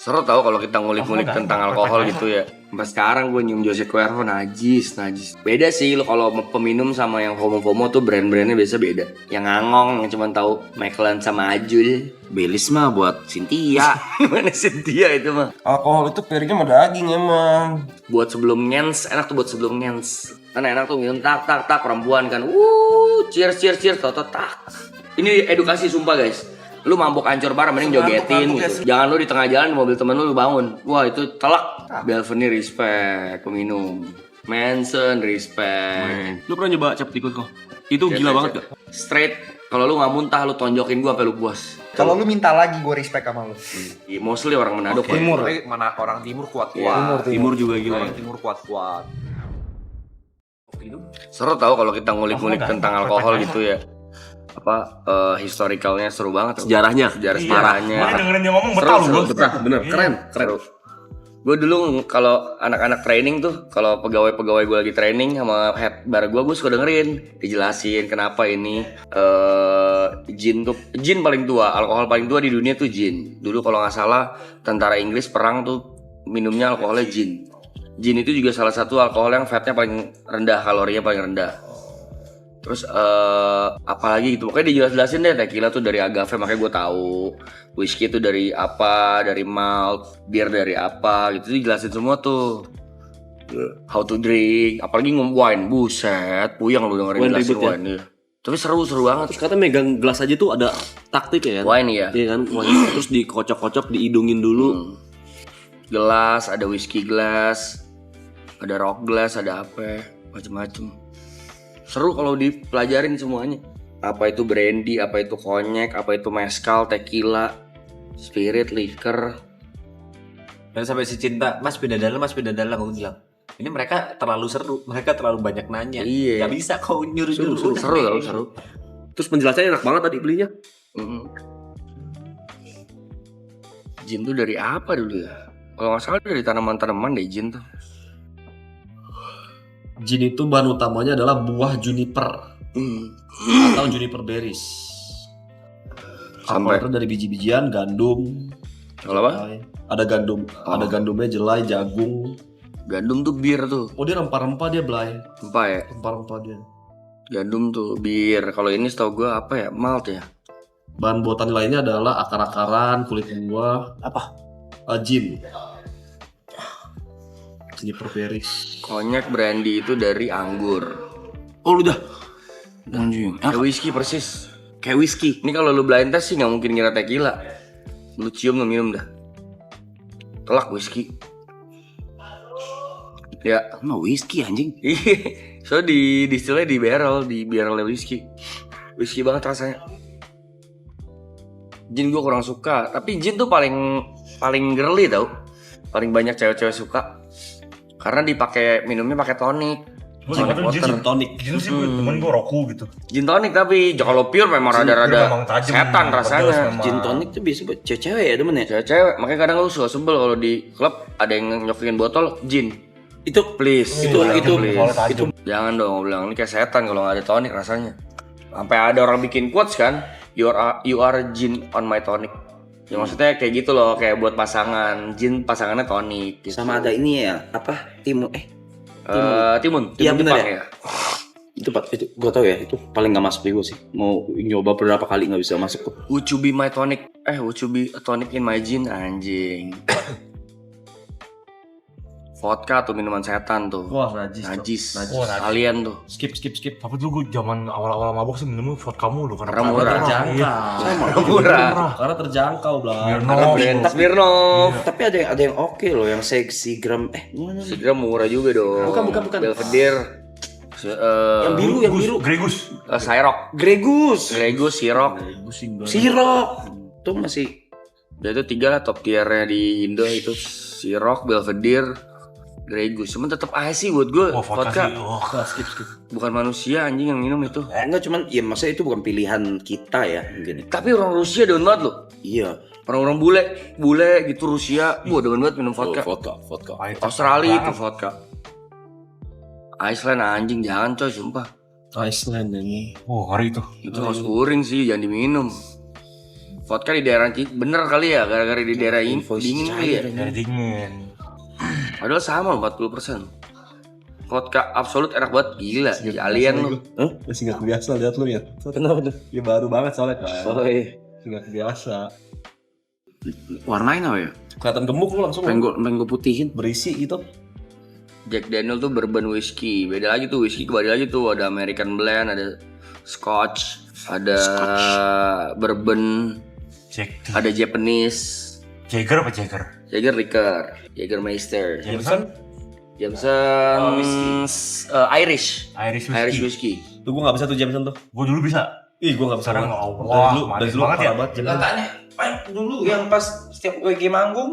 Seru tau kalau kita ngulik-ngulik tentang alkohol gitu ya. Sampai sekarang gue nyium Jose Cuervo najis. Beda sih lo kalau peminum sama yang FOMO tuh brand-brandnya biasa beda. Yang ngangong yang cuma tahu Macallan sama Ajul. Belis mah buat Cynthia. Mana Cynthia itu mah? Alkohol itu pairingnya sama daging emang. Buat sebelum ngens, enak tuh buat sebelum ngens. Kan enak tuh minum tak perempuan kan. Cheers toto tak. Ini edukasi sumpah guys. Lu mabuk ancur parah mending jogetin gitu. Jangan lu di tengah jalan di mobil temen lu bangun. Wah itu telak. Belveni respect peminum. Manson respect. Lu pernah nyoba cap tikus kok? Itu gila banget gak? Straight. Kalau lu nggak muntah lu tonjokin gua sampai lu puas. Kalau lu minta lagi gue respect sama lu. Mostly orang Manado Okay. Timur. Mana orang timur kuat. Timur juga gila. Orang timur kuat. Seru tau kalau kita ngulik-ngulik tentang alkohol gitu ya. Historicalnya seru banget. Sejarahnya. Sejarahnya. Mana dengerin dia ngomong Seru, betul seru, lu. betul. Bener, keren. Gue dulu kalau anak-anak training tuh, kalau pegawai gue lagi training sama head bar gue suka dengerin, dijelasin kenapa ini gin paling tua, alkohol paling tua di dunia tuh gin. Dulu kalau nggak salah tentara Inggris perang tuh minumnya alkoholnya gin. Gin itu juga salah satu alkohol yang fatnya paling rendah, kalorinya paling rendah. Terus apalagi gitu, pokoknya dijelasin deh. Tequila tuh dari agave, makanya gue tahu. Whiskey tuh dari apa, dari malt. Beer dari apa, gitu dijelasin semua tuh. How to drink, apalagi wine, buset, puyeng lu dengerin Wine jelasin ribet ya? wine ya. Tapi seru banget. Terus kata megang gelas aja tuh ada taktik ya kan? Wine ya. Iya kan? Wine. Terus dikocok-kocok, diidungin dulu. Gelas, ada whiskey glass, ada rock glass, ada apa, macem-macem. Seru kalau dipelajarin semuanya. Apa itu brandy, apa itu konyek, apa itu mezcal, tequila, spirit, liquor. Dan sampai si Cinta, mas beda dalam, aku bilang ini mereka terlalu seru, mereka terlalu banyak nanya. Iya. Gak bisa kau nyuruh-nyuruh. Seru. Terus penjelasannya enak banget tadi belinya. Gin tuh dari apa dulu ya? Kalau nggak salah dari tanaman-tanaman deh gin tuh. Gin itu bahan utamanya adalah buah juniper atau juniper berries. Sampai Alkohol dari biji-bijian, gandum. kalau apa? Ada gandum, ada gandumnya, jelai, jagung. Gandum tuh bir tuh. Oh dia rempah-rempah dia belai. Apa ya? Rempah-rempah dia. Gandum tuh bir. Kalau ini setahu gue apa ya? Malt ya. Bahan botani lainnya adalah akar-akaran, kulit buah. Apa? Gin. Juniper berries. Konyek brandy itu dari anggur. Oh udah. Anjing. Kayak whisky persis. Kayak whisky. Ini kalau lu blind test sih nggak mungkin ngira tequila. Lu cium lu minum dah. Telak whisky. Ya. Emang whisky anjing. So di distilnya di barrel whisky. Whisky banget rasanya. Gin gue kurang suka, tapi gin tuh paling girly tau. Paling banyak cewek-cewek suka. Karena minumnya pakai tonic. Gue sama tuh Gin tonic. Gin sih temen gue roku gitu. Gin tonic tapi kalau pure memang Gin pure rada-rada memang tajam, setan pedas rasanya. memang. Gin tonic tuh biasa buat cewek ya temen ya. Cewek-cewek, makanya kadang lu suka sebel kalau di klub ada yang nyoklin botol gin. Itu Please, itu Kalau jangan dong, gue bilang ini kayak setan kalau nggak ada tonic rasanya. Sampai ada orang bikin quotes kan, you are gin on my tonic. Ya maksudnya kayak gitu loh, kayak buat pasangan, gin pasangannya tonic. Gitu. Sama ada ini ya, apa? Timun. Timun Iya, bener Jepang ya? Itu gue tau ya, itu paling gak masuk di gue sih. Mau nyoba beberapa kali gak bisa masuk. Would you be my tonic? Would you be a tonic in my gin? Anjing. Vodka tuh minuman setan tuh. wah najis. Oh, najis. Alien tuh. Skip. Tapi dulu gue zaman awal-awal mabok sih minumnya vodka mulu Karena murah. Terjangkau. Murah. Karena terjangkau lah. Karena brand Smirnoff. Tapi ada yang oke loh, yang seksi gram. Gimana nih? Segera murah juga dong. Bukan. Belvedere. Yang biru. Gregus. Cyrok. Gregus. Sirok. Sirok. Tuh masih. Dia itu 3 lah top tiernya di Indo itu. Sirok, Belvedere, Gregus. Cuman tetap aja sih buat gue Wah, vodka vodka sih. Skip. bukan manusia anjing yang minum itu. Enggak cuman, ya maksudnya itu bukan pilihan kita ya mungkin. Tapi orang Rusia demen banget loh. Iya. Orang-orang bule gitu Rusia, demen banget minum vodka. Vodka. Australia itu vodka. Iceland anjing jangan coy sumpah. Iceland ini. Oh, hari itu. Itu harus kuring sih, jangan diminum. Vodka di daerah bener kali ya, gara-gara di daerah ini Invoice dingin kali ya. Dari dingin. Padahal sama 40%. Vodka Absolut enak banget, gila. Alien lu. Masih nggak kebiasa lihat lu ya. Kenapa tuh? Dia baru banget soalnya kan. Oh iya. Nggak kebiasa. Warnain apa ya? Kelihatan gemuk lu langsung. Pengen gue putihin. Berisi gitu. Jack Daniel tuh bourbon whiskey. Beda lagi tuh whiskey, kembali lagi tuh ada American blend, ada Scotch, ada bourbon, ada Japanese, Jagger apa Jagger? Jager liquor, Jagermeister, Jameson, Irish Irish Irish whiskey. whiskey. Tuh gua nggak bisa tuh Jameson tuh. Gue dulu bisa. Ih, gua nggak bisa. Sekarang banget. Allah, dari manis dulu banget ya. parah banget Jameson. Tanya, dulu yang pas setiap WG manggung,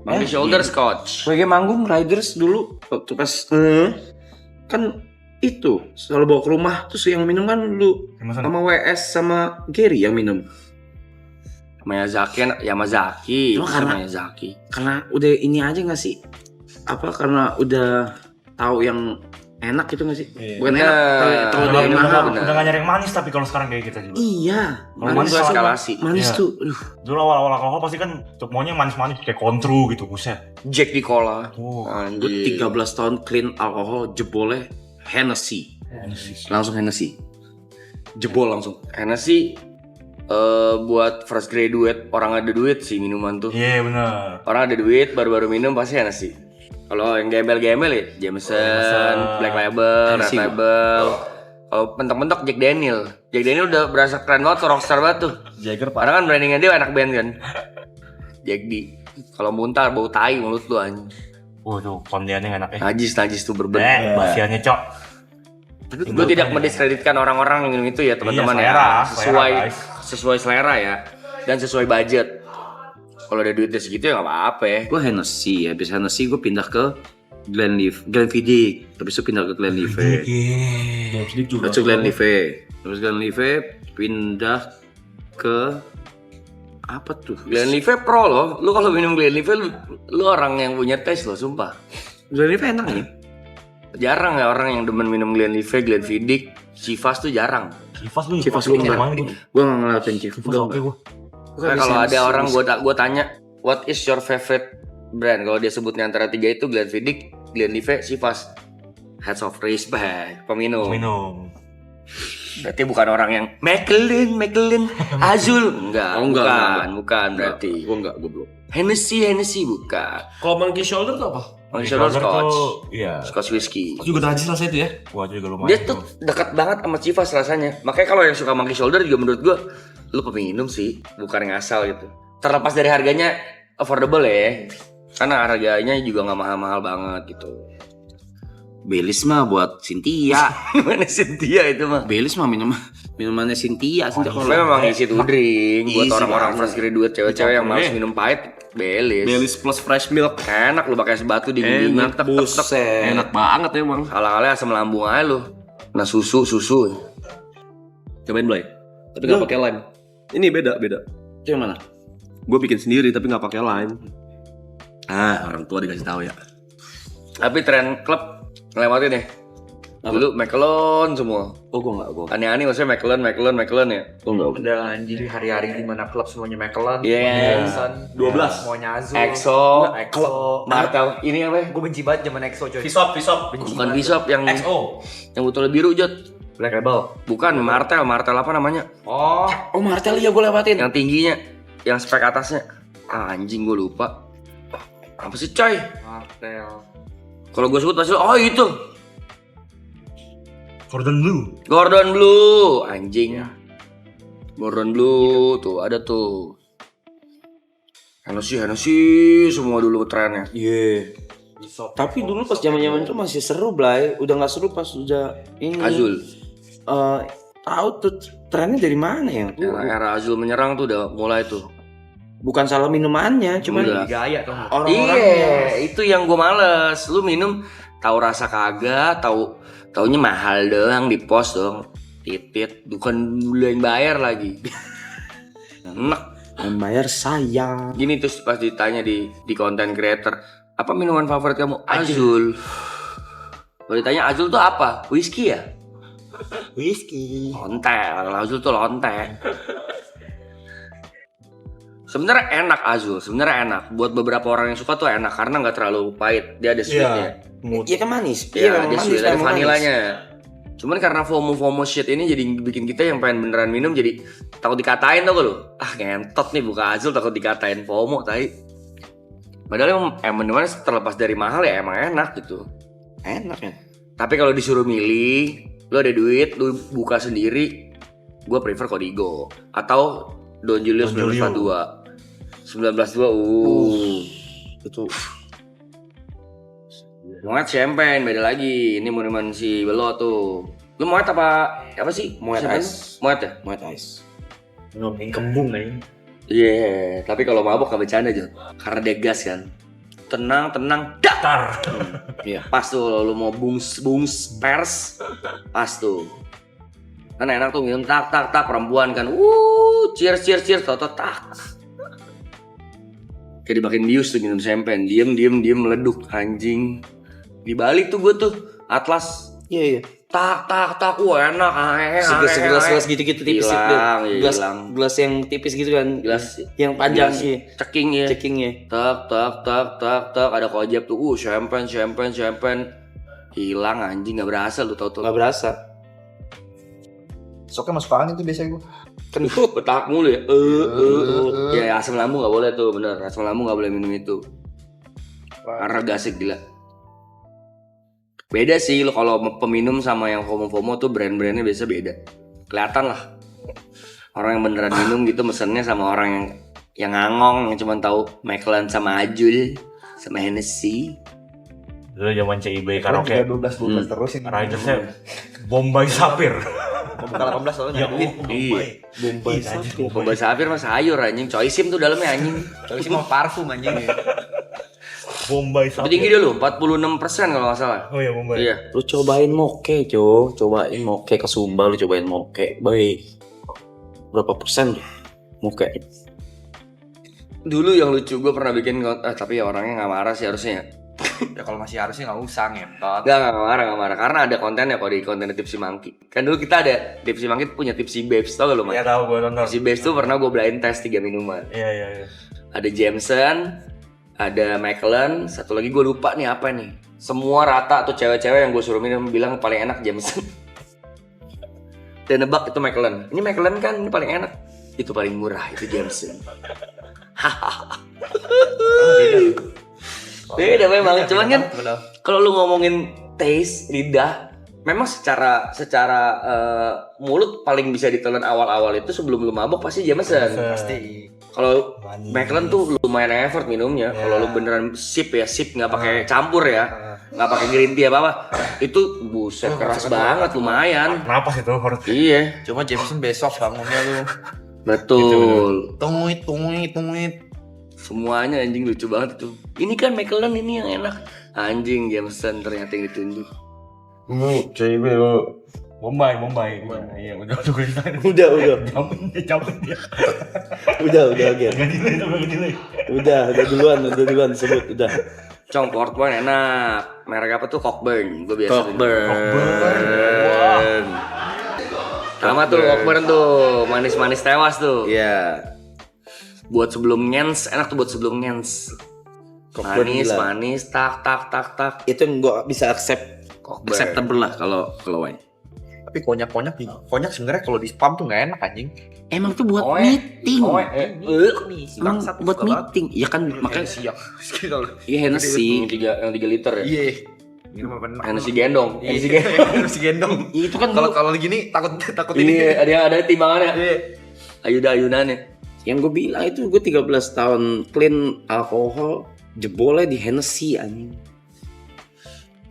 Monkey Shoulder Scotch. WG manggung Riders dulu waktu pas kan itu selalu bawa ke rumah terus yang minum kan dulu Jameson. sama WS sama Gary yang minum Yamazaki, Cuma karena- Miyazaki. karena udah ini aja nggak sih apa karena udah tahu yang enak gitu nggak sih Iya. bukan Bener. enak tahu Udah udah yang mahal bener. Udah gak nyari yang manis tapi kalau sekarang kayak kita juga. iya Kalau Manis tuh manis eskalasi. manis Iya. tuh aduh. Dulu awal-awal alkohol pasti kan maunya yang manis-manis kayak kontru gitu, buset. Jack di cola. Oh, Gue 13 tahun clean alkohol jebolnya Hennessy langsung Hennessy jebol langsung Hennessy buat fresh graduate, orang ada duit sih minuman tuh. iya bener. Orang ada duit baru-baru minum pasti Hennessy. Kalau yang gembel-gembel ya Jameson, Black Label, Red Hennessy, Label. Kalau mentok-mentok Jack Daniel. Jack Daniel udah berasa keren banget tuh, rockstar banget tuh. Jagger parah. Padahal kan brandingnya dia anak band kan. Jack D. Kalau muntah bau tai mulut lu anjing. Tuh kondiannya enak ya. Najis tuh berben. Basiannya cok. Gue tidak mendiskreditkan orang-orang yang minum itu ya teman-teman Iya, ya. selera, guys. Sesuai selera ya. Dan sesuai budget. Kalau ada duitnya segitu ya nggak apa-apa ya. gue Hennessy habis Hennessy gue pindah ke Glenfiddich habis itu pindah ke Glenlivet Iya. Sedikit juga. habis itu Glenlivet habis Glenlivet pindah ke apa tuh Glenlivet pro loh. Lu kalau minum Glenlivet lu orang yang punya taste loh, sumpah. Glenlivet enak ya Jarang ya orang yang demen minum Glenlivet, Glenfiddich, Chivas tuh jarang. Chivas lu. Chivas gue udah enggak main gue. gue nggak ngeliatin Chivas Chivas oke gue. Nah, kalau ada orang gua tanya, what is your favorite brand? Kalau dia sebutnya antara tiga itu Glenfiddich, Glenlivet, Chivas. Heads of respect, peminum. Minum. Berarti bukan orang yang Macallan, Azul. Enggak, Oh, enggak. bukan berarti. gue enggak gue belum Hennessy bukan. Kalau Monkey Shoulder tuh apa? Monkey Shoulder Scotch. Iya. Scotch whiskey. Juga najis rasanya itu ya. Gua juga lumayan. Dia tuh dekat banget sama Chivas rasanya. Makanya kalau yang suka Monkey Shoulder juga menurut gua lu peminum sih, bukan yang asal gitu. Terlepas dari harganya affordable ya. Karena harganya juga nggak mahal-mahal banget gitu. Baileys mah buat Cynthia Mana Cynthia itu mah? Baileys mah minumannya Cynthia sih kalau Memang easy to drink buat Easy orang-orang banget. fresh graduate cewek-cewek yang malas minum pahit. Baileys. Baileys plus fresh milk. Enak lu pakai sebatu dingin-dingin. Enak, buset. Enak banget emang. Ala-ala asam lambung aja lu. Nah susu. Cobain Blay. Tapi nggak pakai lime. Ini beda. itu yang mana Gue bikin sendiri tapi nggak pakai lime. Orang tua dikasih tahu ya. Tapi tren klub ngelewatin deh. Dulu Macallan semua. oh gue enggak Aneh-aneh maksudnya Macallan ya. gue enggak Udah anjir hari-hari di mana klub semuanya Macallan, Iya. Jameson, 12. semuanya Azul, EXO, EXO. Martel, ini apa? Gue benci banget zaman EXO coy. Visop. Bukan Bishop yang XO. botolnya biru Jot. Black Label. Bukan Martel apa namanya? Oh, oh Martel ya gue lewatin Yang tingginya, yang spek atasnya. Anjing gue lupa. Apa sih coy? Martel. Kalau gue sebut pasti oh itu Gordon Blue. Anjing. Gordon Blue tuh ada tuh. Hennessy semua dulu trennya. iya tapi dulu pas zaman itu masih seru Blay udah nggak seru pas udah ini Azul. tahu tuh trennya dari mana ya Era Azul menyerang tuh udah mulai tuh. bukan salah minumannya cuman Udah. Gaya tuh. orang-orangnya Iya, itu yang gue males. Lu minum tahu rasa kagak, taunya mahal doang di pos dong. Titit, bukan lu yang bayar lagi. Enak. yang bayar saya Gini terus pas ditanya di content creator, apa minuman favorit kamu? Azul. Kalau ditanya Azul tuh apa? Whisky ya? whisky Lonte, Azul tuh lonte. Sebenarnya enak Azul, sebenarnya enak. Buat beberapa orang yang suka tuh enak karena nggak terlalu pahit. Dia ada sweetnya. Iya kan manis. Iya, memang dia sweet, ada memang vanilanya. Cuman karena FOMO shit ini jadi bikin kita yang pengen beneran minum jadi takut dikatain tau gak lu? Ah ngentot nih buka Azul takut dikatain FOMO tai. Padahal emang terlepas dari mahal ya emang enak gitu. Enak ya. Tapi kalau disuruh milih, lu ada duit, lu buka sendiri, gue prefer Codigo atau Don Julio 1942. Itu Moet champagne beda lagi. Ini minuman si Belo tuh. Lu Moet apa sih? Moet Champagne? Ice. Moet ya? Moet Ice. Kembung nih. Iya, tapi kalau mabok gak bercanda aja. Karena dia gas kan. Tenang, dak. Iya. Pas tuh lu mau bungs pers, pas tuh. Kan enak tuh minum tak perempuan kan. Cheers toto tak. Kayak dimakin bius tuh minum champagne. Diem meleduk anjing. Dibalik tuh gue tuh Atlas. Iya. Tak wah enak. Segelas gitu tipis Hilang, itu. hilang. Gelas yang tipis gitu kan. Gelas yang panjang gelas iya. ceking ya. Checkingnya. Tak ada kojab tuh. Champagne. Hilang anjing nggak berasa lu tau tuh. Nggak berasa. Soknya masuk angin tuh biasanya gue. Kentut betak mulu ya. Ya asam lambung nggak boleh tuh bener. Asam lambung nggak boleh minum itu. Karena gasik gila. Beda sih lo kalau peminum sama yang FOMO tuh brand-brandnya biasa beda. Kelihatan lah. Orang yang beneran minum gitu mesennya sama orang yang ngangong yang cuma tahu Macallan sama Ajul sama Hennessy. Dulu zaman CIB karaoke. 12 terus ini. Ridersnya Bombay Sapphire. Bukan 18 soalnya. Iya. Bombay Sapphire. Bombay Sapphire mah sayur anjing. Choisim tuh dalamnya anjing. Tapi sih mau parfum anjing. Bombay Tapi tinggi dulu 46% kalau nggak salah. Oh iya Bombay. Iya. Lu cobain moke, cobain moke ke Sumba, lu cobain moke. Baik. Berapa persen tuh moke? Dulu yang lucu gue pernah bikin tapi ya orangnya nggak marah sih harusnya. Ya kalau masih harusnya nggak usah ngetot. Nggak marah karena ada kontennya kok di konten Tipsy Monkey. Kan dulu kita ada Tipsy Monkey punya Tipsy Babes tau gak lu Iya Mas? tahu gue nonton. Tipsy Babes tuh pernah gue blind test 3 minuman. Iya. Ada Jameson, ada Macallan, satu lagi gue lupa nih apa nih. Semua rata tuh cewek-cewek yang gue suruh minum bilang paling enak Jameson. Dan nebak itu Macallan. Ini Macallan kan ini paling enak. Itu paling murah itu Jameson. Beda memang, cuman kan kalau lu ngomongin taste lidah, memang secara mulut paling bisa ditelan awal-awal itu sebelum lu mabok pasti Jameson. Pasti. Kalau Macallan tuh lumayan effort minumnya. Kalau lu beneran sip nggak pakai campur ya, nggak pakai green tea apa itu buset keras banget lumayan. Kenapa sih tuh harus? Iya, Cuma Jameson besok bangunnya lu. betul. Tungit. Semuanya anjing lucu banget tuh. Ini kan Macallan ini yang enak. Anjing Jameson ternyata yang ditunjuk. CIB lo. Bombay. Iya, udah gue ceritain. Udah. Cabut dia. Udah, Gen. Gak nilai. Udah duluan sebut, udah. Cong Portman enak. Merek apa tuh? Cockburn. Gue biasa. Cockburn. Sama tuh Cockburn tuh, manis-manis tewas tuh. Iya. Buat sebelum ngens, enak tuh buat sebelum ngens. Cockburn gila. Manis, tak. Itu yang gua bisa Cockburn. acceptable lah kalau wine. Tapi konyak sebenarnya kalau di spam tuh nggak enak anjing. Emang tuh buat Oe. meeting. Si Emang bangsat buat suka banget. meeting. Ya kan makanya siap. iya Hennessy. yang 3 liter ya. Iya. Ini mah benar. Hennessy gendong. Hennessy gendong. Itu kan Kalau gini takut Ini ada timbangannya. Iya. Ayudannya. yang gue bilang itu gue 13 tahun clean alkohol jebolnya di Hennessy anjing.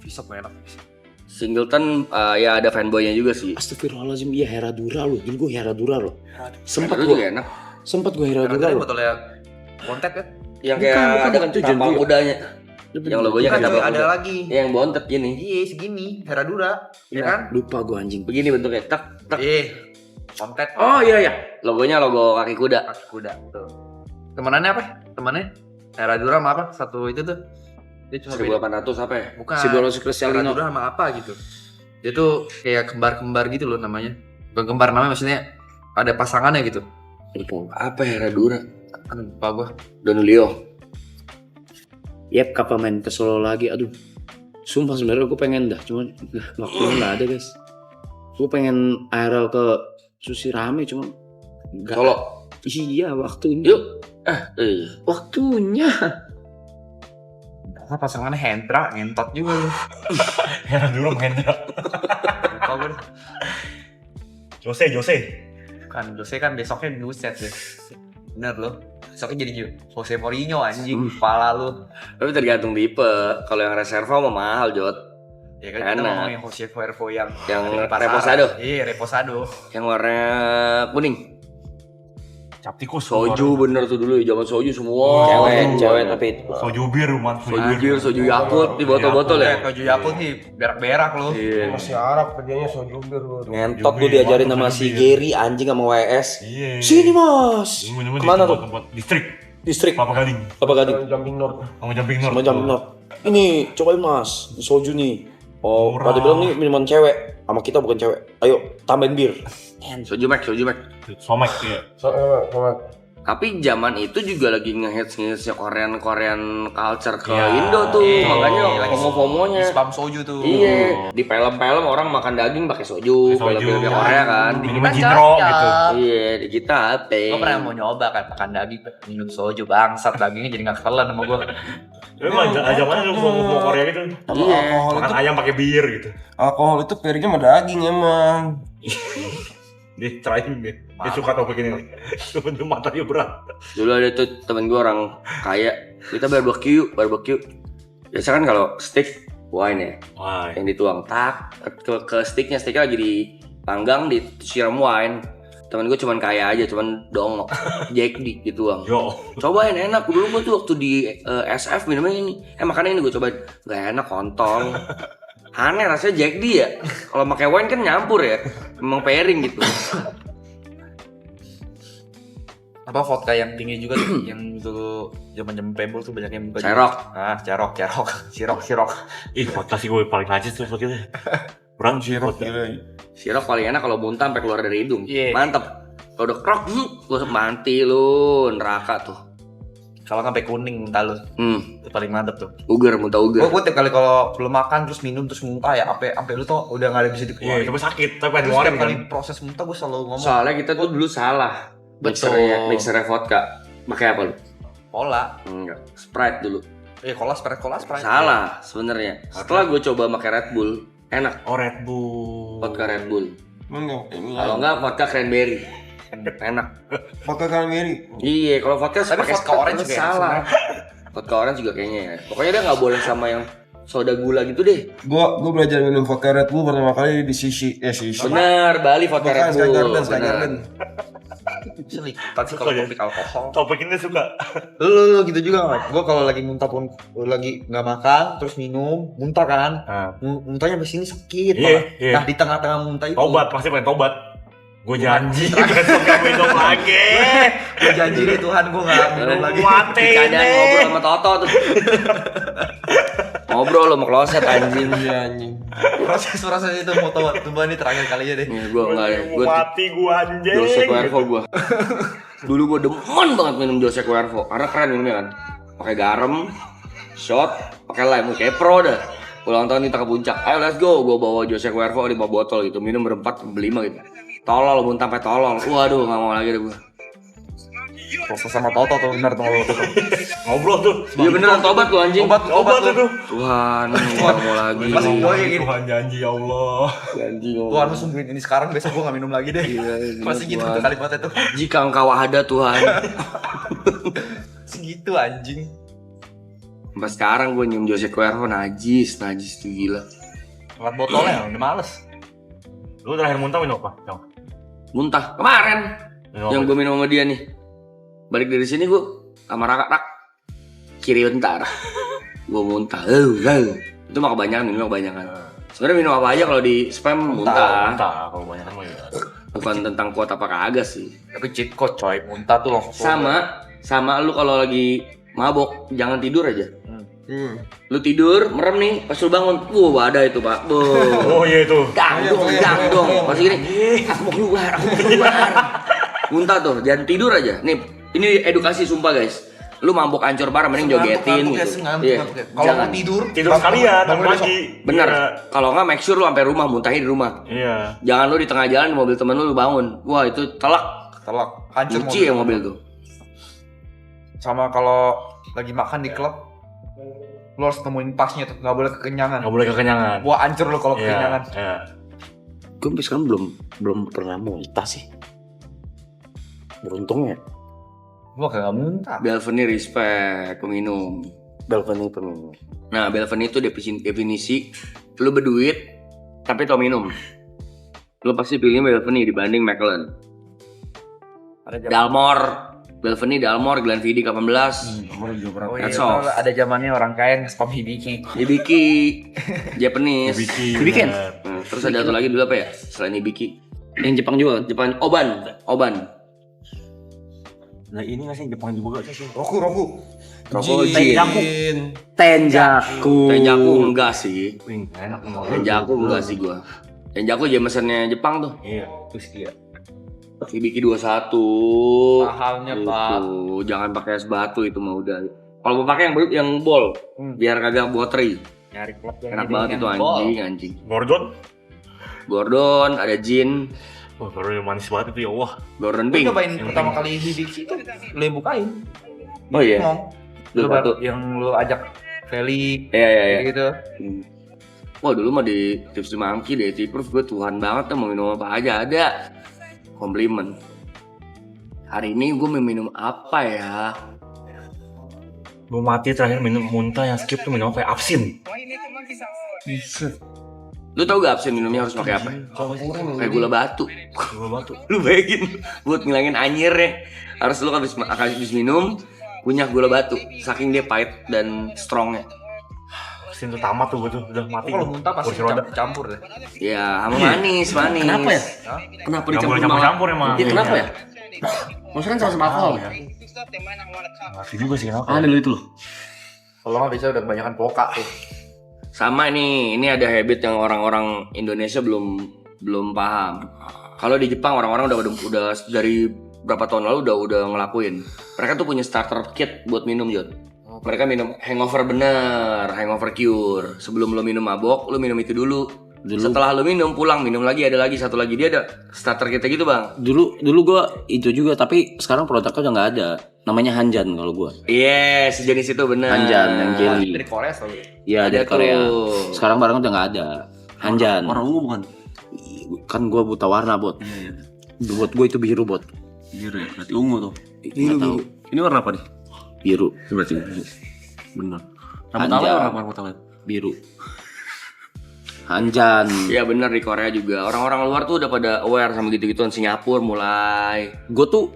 Bisa enak. Singleton ya ada fanboynya juga sih. Astagfirullahaladzim, iya Herradura loh. Dulu gue Herradura loh. Sempat Itu juga gue enak. Herradura Karena loh. botolnya kontet kan? Yang Bukan, kayak ada kan itu tampang jadi- kudanya. Yang logonya Bukan, kayak tampang ada kuda. lagi. Yang bontet gini. Iya segini, Herradura, ya kan? Lupa gue anjing. Begini bentuknya. Tak. Kontet. Oh iya. Logonya logo kaki kuda. Kaki kuda tuh. Temenannya apa? Temennya Herradura sama apa? Satu itu tuh. Dia cuma beda. 1800 apa ya? Bukan. Si Boros Cristalino. Herradura sama apa gitu. Dia tuh kayak kembar-kembar gitu loh namanya. Bukan kembar namanya maksudnya ada pasangannya gitu. Apa ya Herradura? Aduh, lupa gue. Donulio. Yep, kapan main ke Solo lagi? Aduh, sumpah sebenarnya gue pengen dah, cuman waktunya nggak ada guys. Gue pengen aerial ke Susirame cuma nggak. Solo. Iya waktunya. Yuk. Waktunya. Nah, pasangannya Hendra, ngentot juga lu. Heran dulu Hendra. Lupa gue. Jose. Kan Jose kan besoknya buset deh. Bener lo. Besoknya jadi Jose Mourinho anjing, kepala lu. Tapi tergantung tipe. Kalau yang reserva mah mahal, Jot. Ya kan kita Enak. ngomong yang Jose Cuervo yang Yang pasaran. Reposado. Iya, Reposado. Yang warnanya kuning. Captikus. Soju bener tuh dulu, zaman soju semua. Cewek tapi itu. Soju bir, man. Soju bir, soju Yakult di botol-botol ya. Soju Yakult nih berak-berak lu. Iya. Masih Arab kerjanya sojubir lu. Ngentot gue diajarin sama si Gary anjing sama WS. Iya. Sini mas. Kemana tuh? Tempat distrik. Distrik Kelapa Gading. apa gading? Jumping North. Sama Jumping North. Sama jam 6. Ini cobain mas, soju nih. Oh, Murah. pada bilang nih minuman cewek. Sama kita bukan cewek. Ayo tambahin bir. Soju Mac. Somek, iya. Sama Tapi zaman itu juga lagi ngehits-ngehitsnya Korean culture ke Iya. Indo tuh. Iya, Makanya lagi FOMO-FOMOnya. spam soju tuh. Iya, di film-film orang makan daging pakai soju, Soju. film-film Korea kan. Minuman jinro gitu. Iya, di kita apa? Gue pernah mau nyoba kan makan daging minum soju bangsat dagingnya jadi nggak ketelan sama gue. Emang zamannya lu mau Korea gitu. Iya. alkohol Makan itu ayam pakai bir gitu. alkohol itu pairingnya sama daging emang. Dia trying deh. Dia suka topik ini. Temen matanya berat. Dulu ada tuh temen gue orang kaya, kita barbecue. Biasa kan kalau steak wine ya, Wah. yang dituang tak ke steaknya lagi dipanggang disiram wine. Temen gue cuman kaya aja, cuman dongok Jack D dituang. Yo. Cobain enak, dulu gue tuh waktu di SF minumnya ini, makannya ini gue cobain, gak enak kontol. Aneh rasanya Jack D ya. Kalau pakai wine kan nyampur ya, emang pairing gitu. Apa vodka yang tinggi juga tuh yang dulu zaman pembol tuh banyak yang buka. Cerok. Ah, sirok. Ih, vodka sih gue paling najis tuh vodka. Kurang sih vodka. Sirop paling enak kalau muntah sampai keluar dari hidung. Iya. Mantep. Kalau udah krok, gue mati lu, neraka tuh. Kalau sampai kuning muntah lu. Itu paling mantep tuh. Muntah ugar. Gue tiap kali kalau belum makan terus minum terus muntah ya, sampai lu tuh udah nggak ada bisa Iya, dikeluarin. tapi sakit. Tapi Terus ada ngeluarin setiap kan. kali proses muntah gue selalu ngomong Soalnya kita tuh dulu salah. Betul. Mixernya vodka. Pakai apa lu? pola. Enggak. Sprite dulu. Cola Sprite. Salah sebenarnya. Setelah gue coba pakai Red Bull, enak. Oh, Red Bull. Vodka Red Bull. Enggak, ini Kalau enggak vodka cranberry. Enak. vodka cranberry. Iya, kalau vodka Tapi pakai vodka Sprite orange terus juga enak salah. Vodka orange juga kayaknya ya. Pokoknya dia nggak boleh sama yang soda gula gitu deh. Gua belajar minum vodka Red Bull pertama kali di Sisi. Bener, Bali vodka Red Sky Bull. Garden, Sky Bener. Garden. Selipatan sih kalau topik alkohol. Topik ini suka. Lu gitu juga nggak? Gue kalau lagi muntah pun lagi nggak makan terus minum muntah kan, muntahnya di sini sakit. Iya, banget. iya. Nah di tengah-tengah muntah itu. Tobat, pasti pengen tobat. Gue janji besok gak minum lagi. Gue janji nih Tuhan gue nggak minum lagi. Mati Kadang nih. ngobrol sama Toto tuh. Ngobrol lo mau kloset anjing. Iya anjing. Proses itu mau tahu coba nih terakhir kalinya deh. Nih gua enggak ya. Gua Mati gue anjing. Jose Cuervo gua. Dulu gua demen banget minum Jose Cuervo karena keren minumnya kan. Pakai garam, shot, pakai lime kayak pro dah. Ulang tahun kita ke puncak. Ayo let's go. Gua bawa Jose Cuervo 5 botol gitu. Minum berempat, berlima gitu. Tolol muntah sampai tolol. Waduh, enggak mau lagi deh gua. Proses sama Toto tuh benar tuh Ngobrol tuh. Iya beneran tobat lu anjing. Obat tuh. Tuhan, enggak mau lagi. Masih gue kayak gini. Tuhan janji ya Allah. Anjing. Tuhan lu sungguhin ini sekarang besok gue nggak minum lagi deh. Masih gitu tuh kalimatnya tuh. Jika engkau ada Tuhan. Segitu anjing. Sampai sekarang gue nyium Jose Cuervo najis tuh gila. Lewat botolnya udah males. Lu terakhir muntah minum apa? Yang Muntah kemarin yang gue minum sama dia nih. Balik dari sini gue sama Rak kiri bentar. Gue muntah. Itu mah kebanyakan. Sebenarnya minum apa aja kalau di spam muntah. Muntah kalau banyak kan ya. Bukan tentang kuat apa kagak sih. Tapi cheat code coy, muntah tuh langsung. Sama lu kalau lagi mabok jangan tidur aja. Lu tidur merem nih pas lu bangun, ada itu pak. Oh iya itu. Dong. Masih gini. Aku mau keluar. Muntah tuh, jangan tidur aja. Nih Ini edukasi sumpah guys. Lu mabok ancur parah mending jogetin Ngantuk ya, gitu. ngantuk, Iya. ngantuk ya. Kalau Jangan. mau tidur sekalian bangun besok. pagi. Bener. Iya. Kalau nggak make sure lu sampai rumah, muntahin di rumah. Iya. Jangan lu di tengah jalan di mobil temen lu bangun. Wah itu telak. Telak, hancur Cuci ya mobil tuh. Sama kalau lagi makan di klub, lu harus nemuin pasnya tuh, nggak boleh kekenyangan. Nggak boleh kekenyangan. Wah hancur lu kalau Iya. kekenyangan. Iya. Gue sampai sekarang belum pernah muntah sih. Beruntung ya. Gua kagak muntah. Belveni respect peminum. Balcony peminum. Nah Belveni itu definisi lu berduit tapi tau minum. Lu pasti pilihnya Belveni dibanding Macallan. Dalmor, Belveni, Dalmor, Glenfiddich 18, Oh That's iya, all. ada zamannya orang kaya nge-spam Hibiki. Hibiki, Japanese. Hibiken? Terus ada satu lagi dulu apa ya? Selain Hibiki, Yang Jepang juga. Jepang, Oban. Nah ini nggak sih Jepang juga sih? Roku. Rokok Jin. Tenjaku. Tenjaku enggak sih. Wih, enak nih. Tenjaku enggak sih gua. Tenjaku Jameson-nya Jepang tuh. Iya, terus dia. Hibiki 21. Mahalnya, Pak. Tuh, jangan pakai es batu itu mah udah. Kalau mau pakai yang bol, biar kagak watery. Nyari klub yang Enak ini, banget yang itu bol. anjing. Gordon. Gordon, ada Jin, Wah, baru yang manis banget itu ya Allah. Gordon Lu Pink. cobain pertama kali Hibiki itu lu yang bukain. Oh iya. Ngomong. Lu 21. baru yang lu ajak Feli Iya. gitu. Wah dulu mah di tips di Mangki, di Proof gue Tuhan banget tuh mau minum apa aja ada. Komplimen. Hari ini gue mau minum apa ya? Gue mati terakhir minum muntah yang skip tuh minum apa ya? Absin. Lu tau gak absen minumnya harus pakai apa? Kayak gula batu. Gue batu. Lu bayangin buat ngilangin anyirnya. Harus lu habis minum punya gula batu. Saking dia pahit dan strongnya. Absin tuh tamat tuh gue tuh udah mati. Kalau muntah pasti Kursi roda. campur deh. Ya, sama manis. Kenapa ya? Kenapa Nggak boleh campur-campur emang. Iya, kenapa ya? Maksudnya kan sama-sama alkohol ya? Ngerti juga sih kenapa. Ada lu itu loh. Kalau nggak bisa udah kebanyakan poka tuh. Sama nih, ini ada habit yang orang-orang Indonesia belum paham. Kalau di Jepang orang-orang udah dari berapa tahun lalu udah ngelakuin. Mereka tuh punya starter kit buat minum, Jon. Mereka minum hangover bener, hangover cure. Sebelum lo minum mabok, lo minum itu dulu. Setelah lo minum, pulang minum lagi, ada lagi satu lagi, dia ada starter kitnya gitu bang. Dulu gua itu juga, tapi sekarang produknya udah nggak ada. Namanya Hanjan kalau gua. Iya, sejenis itu bener. Hanjan yang jelly. Dari Korea selalu. Iya Ada dari Korea. tuh. Sekarang barangnya udah nggak ada. Hanjan. Orang ungu bukan? Kan gua buta warna bot. Buat gua itu biru bot. Biru ya, berarti ungu tuh. Nggak tahu. Ini warna apa nih? Biru. Ini berarti ungu. Bener. Rambut Hanjan. awet warna rambut awet. Biru. Hanjan. Iya bener di Korea juga. Orang-orang luar tuh udah pada aware sama gitu-gituan. Singapura mulai. Gue tuh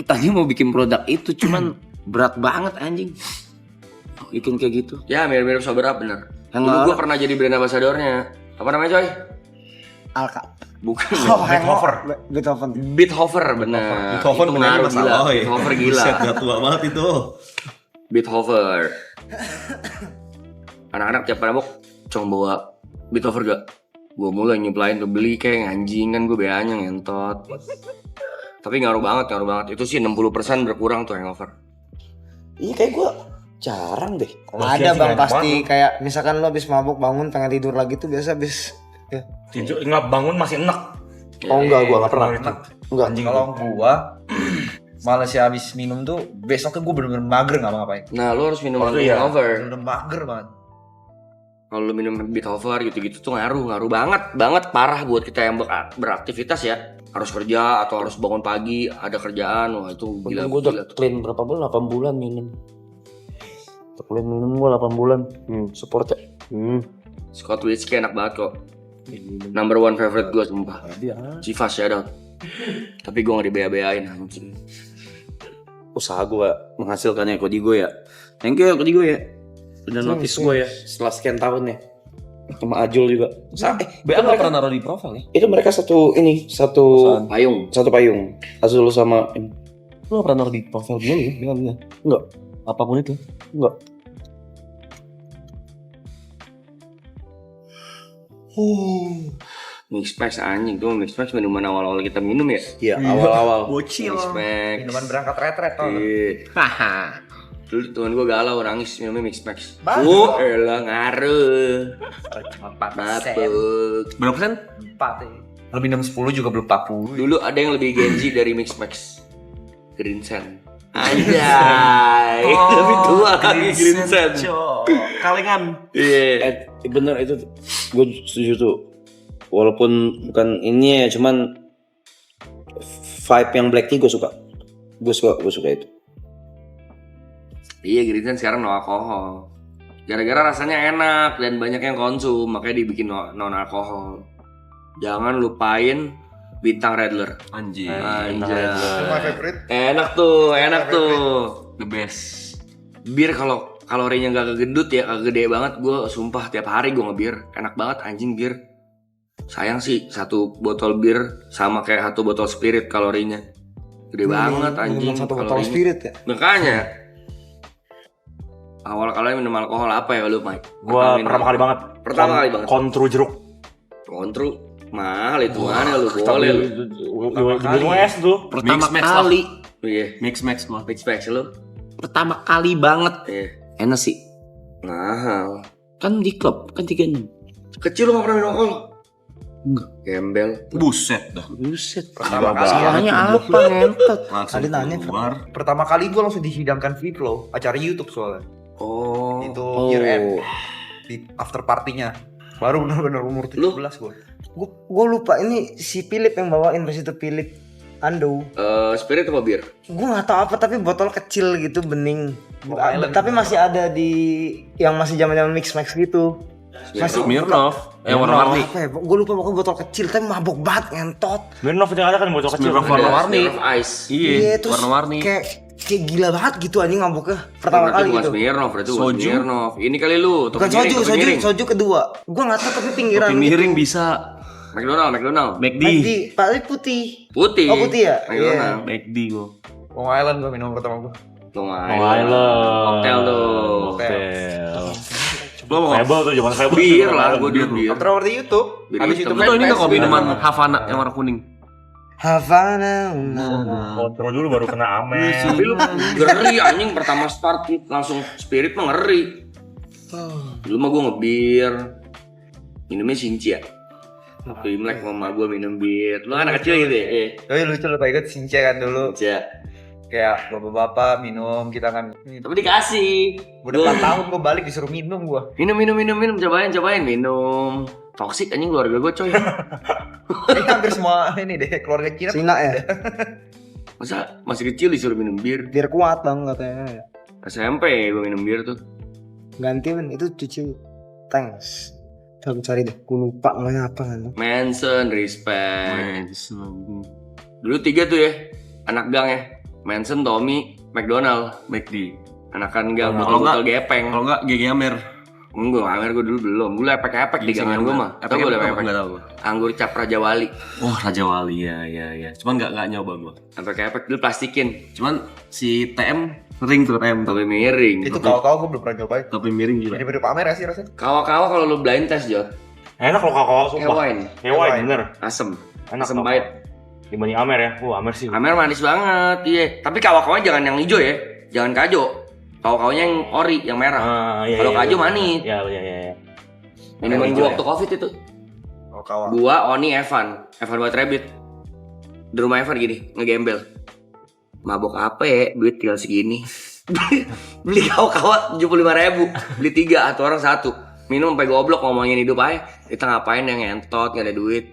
tadi mau bikin produk itu, cuman berat banget anjing. Bikin kayak gitu. Ya mirip-mirip sober up bener. Yang Dulu gue orang- pernah jadi brand ambassadornya. Apa namanya coy? Alka. Bukan. Beethoven. Beethoven. Beethoven bener. Beethoven Itu penyanyi ngaruh masalah. gila. Oh, iya. Beethoven gila. Buset, gak tua banget itu. Beethoven. Anak-anak tiap pada cuma bawa Beethoven gak? Gue mulai nyuplain tuh beli kayak anjing kan gue BA-nya ngentot. Tapi ngaruh banget. Itu sih 60% berkurang tuh hangover. Iya kayak gue jarang deh. Ada bang pasti kayak misalkan lo habis mabuk bangun pengen tidur lagi tuh biasa habis. Tidur nggak bangun masih enak. Oh enggak, gue nggak pernah. Enak. Enggak. Anjing Kalau gua malah sih habis minum tuh besoknya gua bener-bener mager nggak ngapain. Nah lu harus minum Oh, iya. hangover. Bener-bener mager banget. Kalau lu minum Beethoven gitu-gitu tuh ngaruh banget parah buat kita yang beraktivitas ya. Harus kerja atau harus bangun pagi, ada kerjaan, wah itu gila. Gue udah gila. clean berapa bulan? 8 bulan minum. Clean minum gue 8 bulan. Support ya. Scott Whisky enak banget kok. Number one favorite gue sumpah. Chivas shout out. Tapi gue gak di-BA-BA-in anjing. Usaha gue menghasilkannya Kodigo ya. Thank you ya Kodigo ya. Udah notice gue ya setelah sekian tahun ya. Sama Ajul juga. BA gak pernah naruh di profil ya? Itu mereka satu Payung. payung. Azul sama Lu gak pernah naruh di profil dia nih? BA. Enggak. Apapun itu. Enggak. Mix Max anjing tuh, Mix Max minuman awal-awal kita minum ya. Iya, awal-awal. Bocil. Mix Max. Minuman berangkat retret tau. Iya. Haha. Dulu temen gue galau nangis minumnya Mix Max. Bagus. Elah ngaruh. Cuma 4 Mabuk. Berapa sen? 4 ya. Lu minum 10 juga belum 40. Dulu ada yang lebih Genji dari Mix Max. Green Sand. Anjay. Lebih tua lagi Green Sand. Kalengan. Iya. Bener itu, gue setuju tuh. Walaupun bukan ini ya, cuman vibe yang black tea gue suka. Gue suka itu. Iya, Green Sand sekarang no alkohol. Gara-gara rasanya enak dan banyak yang konsum, makanya dibikin non alkohol. Jangan lupain Bintang Radler. Anjir. Anjay. Itu my favorite. Enak tuh. The best. Bir kalau kalorinya nggak kegendut ya, kagak gede banget. Gue sumpah tiap hari gue ngebir. Enak banget anjing bir. Sayang sih satu botol bir sama kayak satu botol spirit kalorinya. Gede banget anjing. Satu botol kalorinya. spirit ya. Makanya awal kalian minum alkohol apa ya lu, Mike? Gua pertama kali banget. Pertama kali banget. Kontru jeruk. Kontru mahal itu mana lu boleh lu. Di US tuh. Pertama Mix Max kali. Iya, Mix Max mah. Mix Max lu. Pertama kali banget. Iya. Enak sih. Mahal. Kan di klub, kan 36. Kecil lu gak pernah minum alkohol? Enggak. Gembel. Buset dah. Buset. Pertama kali. Salahnya apa ngentot? Langsung Tadi nanya, keluar. Pertama kali gue langsung dihidangkan Viplo, acara YouTube soalnya. Oh. Itu Oh. year end di after partinya. Baru benar-benar umur 17 gue. Gue lupa ini si Philip yang bawain pas itu Philip Ando. Spirit apa bir? Gue nggak tahu apa tapi botol kecil gitu bening. Long Island. Tapi masih ada di yang masih zaman-zaman mix max gitu. Masih Smirnoff. Warna-warni. Apa ya? Gue lupa pokoknya botol kecil tapi mabok banget ngentot. Smirnoff yang ada kan botol kecil. Smirnoff warna-warni. Smirnoff Ice. Iya, terus warna-warni. kayak gila banget gitu anjing maboknya pertama Berarti kali bukan gitu. Smirnoff, berarti bukan Soju? Smirnoff. Ini kali lu, Bukan soju kedua. Gue nggak tahu tapi pinggiran. Kopi miring bisa. McDonald. McD. Di paling putih. Putih. Oh, putih ya? McDonald. McD gua. Long Island gue minum pertama gue. Long Long Island. Cocktail tuh. Cocktail. Lo mau Fable tuh zaman Fable. Bir lah, gue bir. After over di YouTube. Bir Habis hitam. itu Lu tau ini gak kopi Iya. minuman Havana yang warna kuning? Havana. Kontrol dulu baru kena amen. Tapi lu ngeri anjing pertama start langsung spirit mah ngeri. Dulu mah gue ngebir. Minumnya Sinci ya. Waktu Imlek mama gue minum bir. Lu anak kecil gitu ya? Oh iya lucu lu Pak ikut Since kan dulu. Sinci ya. Kayak bapak-bapak minum kita kan. Tapi dikasih. Udah 4 tahun gue balik disuruh minum gue. Minum. Cobain minum. Toksik anjing keluarga gue coy. Ini hampir semua ini deh keluarga Cina. Cina ya. Masa masih kecil disuruh minum bir? Biar kuat bang katanya. SMP gue minum bir tuh. Ganti men itu cuci. Thanks. Coba cari deh. Gue lupa namanya apa kan. Manson, respect. Dulu 3 tuh ya. Anak gang ya. Manson, Tommy, McDonald. McD. Anakan gang Kalau botol gepeng. Kalau enggak GG Amer. Enggak, Amer gue dulu belum. Gue lepek-lepek di gangan gue mah. Tau gue lepek-lepek? Enggak tahu. Anggur cap Raja Wali. Wah, Raja Wali ya. Cuman enggak nyoba gua. Lepek-lepek dulu plastikin. Cuman si TM ring tuh TM Topi miring. Itu kau gue belum pernah cobain. topi miring gila. Jadi pamer ya sih rasanya. Kawa-kawa kalau lu blind test Jod. Enak loh kakak sumpah. Hewain. Hewain bener. Asem. Enak Asem kakak. pahit. Dibanding Amer ya. Amer sih. Amer manis banget, iya. Tapi kawa-kawanya jangan yang hijau ya. Jangan kajo. Kawa-kawanya yang ori, yang merah. Iya, Kalau iya, kajo iya. manis. Iya. Minuman Hijau gua ya? waktu Covid itu. Oh kawan. Gua, Oni, Evan White Rabbit. Di rumah Evan gini, ngegembel. Mabok apa ya? Duit tinggal segini. Beli kawa-kawa 75.000. Beli 3 atau orang 1. Minum sampai goblok ngomongin hidup aja. Kita ngapain yang ngentot, gak ada duit.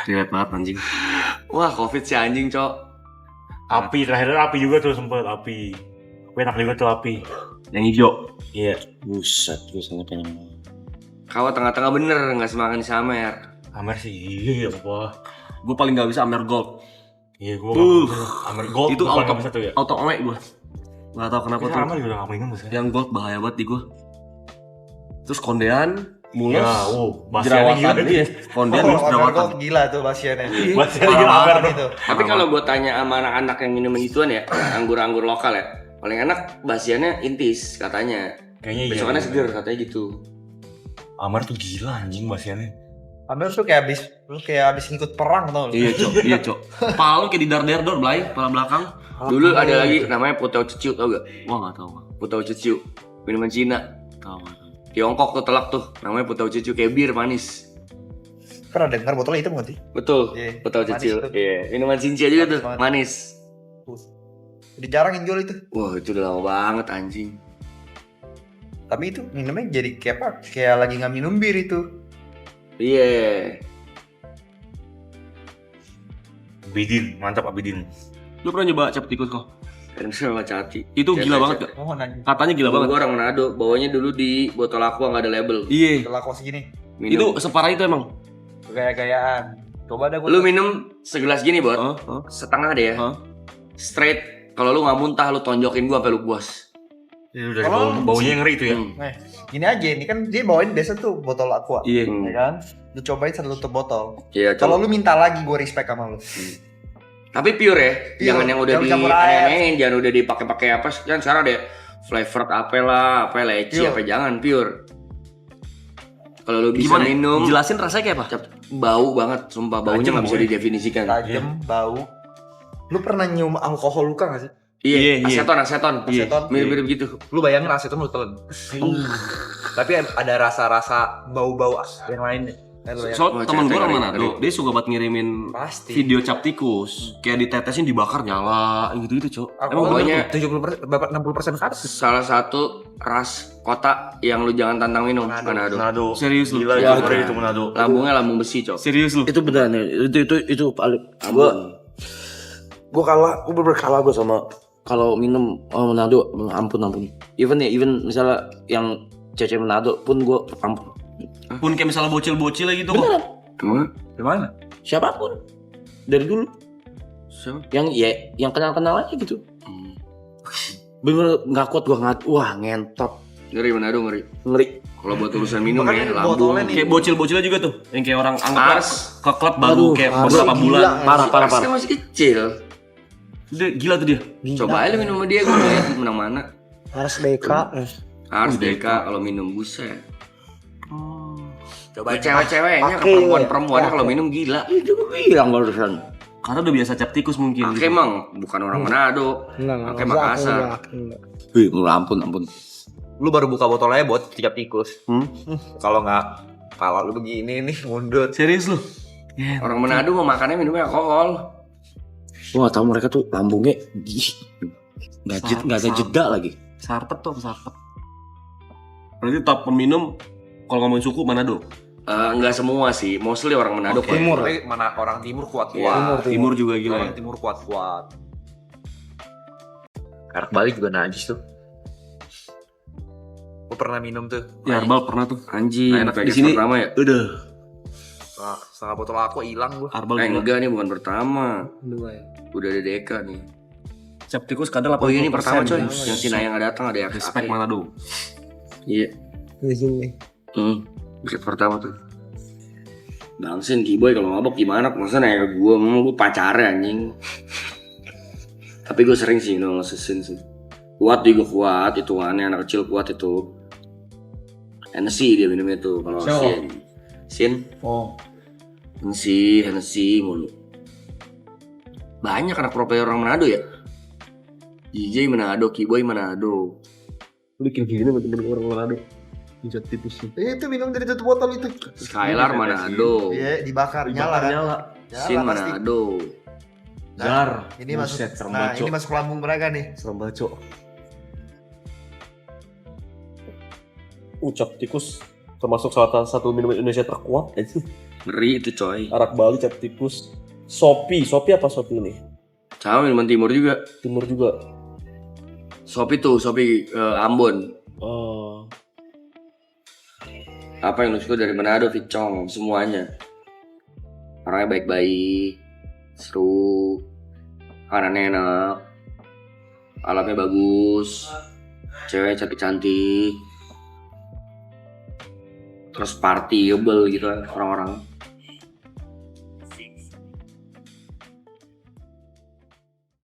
Relate banget anjing. Wah, Covid si anjing, Cok. Api terakhir api juga tuh sempet api. Enak juga tuh api. Yang hijau. Iya. Buset, gue sangat pengen. Kawa tengah-tengah bener, gak semakan di Samer. Amer sih iya apa. Gua paling gak bisa Amer Gold. Iya gua Amer Gold Itu tuh paling auto bisa tuh ya. auto omek gua. Gak tau kenapa Tapi tuh. Amer juga gak minum sih. Yang Gold bahaya banget di gua. Terus kondean, mules, Ya, bahasanya gila. jerawatan. Iya, kondean terus jerawatan. Gila tuh pasiennya. Bahasanya gila Amer tuh. Gitu. Tapi kalau gue tanya sama anak-anak yang minum gituan ya, anggur-anggur lokal ya, paling enak basiannya intis katanya. Kayaknya iya. Besokannya seger katanya gitu. Amer tuh gila anjing bahasanya. Ambil lu kayak abis ngikut perang tau lu. Iya cok, iya cok. Pala lu kayak di dar-dar belai, pala belakang. Dulu ada lagi namanya Putau Ceciu, tau gak? Wah nggak tahu. Putau Ceciu, minuman Cina. Tahu. Tiongkok tuh telak tuh, namanya Putau Ceciu, kayak bir manis. Pernah dengar botolnya hitam gak sih? Betul, Iya, Putau manis Ceciu. tuh. Iya, minuman Cincia juga Manis tuh, banget. manis. Udah jarang yang jual itu. Wah, itu udah lama banget anjing. Tapi itu minumnya jadi kayak apa? Kayak lagi nggak minum bir itu. Iya. Abidin, mantap Abidin. Lu pernah nyoba cap tikus kok? Keren sama Cati. Itu gila banget gak? Oh nanya. Katanya gila banget. Gue orang Manado, bawanya dulu di botol aqua nggak ada label. Iya. Setelah kos segini. Minum. Itu separah itu emang. Gaya-gayaan. Coba dah gue. Lu minum segelas gini, Bot. Hah? Setengah deh ya. Hah? Straight. Kalau lu nggak muntah, lu tonjokin gua sampai lu puas. Ini udah Kalau- baunya yang ngeri itu ya. Hmm. Gini aja, ini kan dia bawain biasa tuh botol aqua. Iya. Ya kan? Lu cobain satu tutup botol. Iya, Kalau coba. lu minta lagi gue respect sama lu. Tapi pure ya, Pure. jangan yang udah Jangan di campur air. aneh-anehin, jangan udah dipakai-pakai apa. Kan sekarang ada flavored apa lah, apa leci, Pure. apa jangan pure. Kalau lu bisa Gimana? minum, Jelasin rasanya kayak apa? bau banget, sumpah baunya Tajam nggak bisa baunya. didefinisikan. Tajam, bau. Lu pernah nyium alkohol luka gak sih? Iya, Iya, iya. aseton. Iya. Aseton. Mirip-mirip gitu. Lu bayangin aseton lu telan. Tapi ada rasa-rasa bau-bau yang lainnya. Soal Wah, temen gue cerita orang ngeri, Manado, dia suka banget ngirimin Pasti. video cap tikus. Kayak ditetesin dibakar nyala gitu-gitu cok. Alkohol Pokoknya- 70% ke atas. Salah satu ras kota yang lu jangan tantang minum, Manado. Manado. Serius lu? Gila Ya, itu ngeri itu Manado. Lambungnya lambung besi, Cok. Serius lu? Itu beneran ya. Itu paling Lambung. gue bener kalah gue sama kalau minum Manado, ampun. Even misalnya yang cece Manado pun gue ampun. Pun kayak misalnya bocil-bocil gitu kok. Beneran, Emang? Gimana? siapapun dari dulu Siapa? yang kenal aja gitu. Hmm. Bener nggak kuat gue wah ngentot Ngeri Manado, ngeri. ngeri. Kalau buat urusan minum Makanya ya, lambung. botolnya nih. Kayak bocil-bocilnya juga tuh. Yang kayak orang anggap Ars. ke klub baru Aduh, kayak Ars beberapa gila. bulan. Parah. Ars kan masih kecil. Dia, gila tuh dia. Coba aja lu minum sama dia, gue lihat menang mana. Harus BK. Harus DK kalau minum buset. Coba Cewek-ceweknya, Pakai, perempuan-perempuannya kalau minum gila. Itu gue bilang barusan. Karena udah biasa cap tikus mungkin. Oke emang bukan orang Manado. Enggak. Pakai Makassar. Wih, ampun. Lu baru buka botolnya buat tiap tikus. Hmm? Kalau nggak, kalau lu begini nih mundur. Serius lu? Orang Manado mau makannya minumnya alkohol. Gue gak tau mereka tuh lambungnya nggak ada jeda lagi. Sarpet tuh, sarpet. Berarti top peminum kalau ngomongin suku Manado. Enggak semua sih, mostly orang Manado. Oke. Timur. Tapi mana orang timur kuat-kuat. Iya. Timur juga gila. Orang timur kuat-kuat. Arak Bali juga najis tuh. Gue pernah minum tuh. Ya Arbal pernah tuh. Anjing, Enak di Vegas sini. pertama ya? Udah. Setengah botol aku hilang gue. Arbal juga. Enggak nih bukan pertama. Dua ya. Udah ada DK nih. Cap tikus kadang 80%. Oh ini pertama coy, yang si Nayang datang ada yang Respect Manado. Iya. Di sini. Buset pertama tuh. Bangsin Kiboy kalau mabok gimana? Masa nanya ke gue, gue pacarnya anjing. Tapi gue sering sih ngelsesin sih. Kuat juga kuat, itu aneh anak kecil kuat itu. Hennessy dia minumnya tuh kalau Sin. Oh. Hennessy mulu. Banyak anak pro player orang Manado ya. JJ Manado, Kiboy Manado. Lu bikin gini temen orang Manado. Cap tikus. Itu minum dari tutup botol itu. Skylar Manado. Iya, dibakar nyala kan. Nyala. Sin Nyala pasti. Manado. Jar. Ini masuk. Buset, serem Nah, banget, ini Cok. masuk lambung mereka nih. Serem banget, Cok. Cap tikus termasuk salah satu minuman Indonesia terkuat itu. Ngeri itu coy. Arak Bali, cap tikus. Sopi apa Sopi ini? Sama minuman timur juga. Timur juga. Sopi Ambon. Oh. Apa yang lu suka dari Manado, Vicong, semuanya. Orangnya baik-baik, seru, makanannya enak, alatnya bagus, cewek cantik-cantik, terus partyable gitu orang-orang.